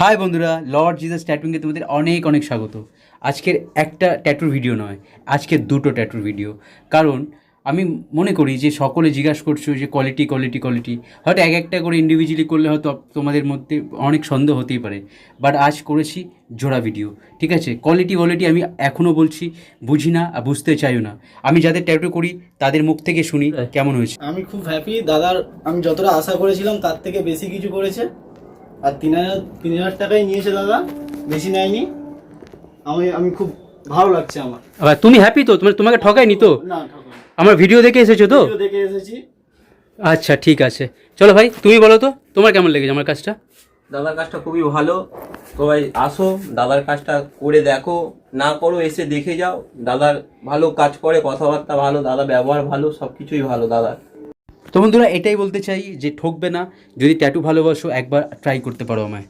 High বন্ধুরা, Lord Jesus ট্যাটুইংয়ে তোমাদের অনেক অনেক স্বাগত। আজকের একটা ট্যাটুর ভিডিও নয়, আজকের দুটো ট্যাটুর ভিডিও। কারণ আমি মনে করি যে সকলে জিজ্ঞাসা করছো যে কোয়ালিটি কোয়ালিটি কোয়ালিটি, হয়তো এক একটা করে ইন্ডিভিজুয়ালি করলে হয়তো তোমাদের মধ্যে অনেক সন্দেহ হতেই পারে, বাট আজ করেছি জোড়া ভিডিও। ঠিক আছে, কোয়ালিটি কোয়ালিটি আমি এখনও বলছি বুঝি না আর বুঝতে চাইও না। আমি যাদের ট্যাটু করি তাদের মুখ থেকে শুনি কেমন হয়েছে। আমি খুব হ্যাপি দাদার, আমি যতটা আশা করেছিলাম তার থেকে বেশি কিছু করেছে। আর 3,000 টাকাই নিয়েছে দাদা, বেশি নেয়নি। আমি খুব ভালো লাগছে আমার। আবার তুমি হ্যাপি তো? তোমাকে ঠকায়নি তো? না ঠকানি। আমার ভিডিও দেখে এসেছো তো? ভিডিও দেখে এসেছি। আচ্ছা ঠিক আছে, চলো ভাই তুমি বলো তো তোমার কেমন লেগেছে আমার কাজটা। দাদার কাজটা খুবই ভালো। সবাই আসো, দাদার কাজটা করে দেখো, না করো এসে দেখে যাও। দাদার ভালো কাজ করে, কথাবার্তা ভালো, দাদা ব্যবহার ভালো, সব কিছুই ভালো দাদার। তো বন্ধুরা এটাই বলতে চাই যে ঠকবে না, যদি ট্যাটু ভালোবাসো একবার ট্রাই করতে পারো আমায়।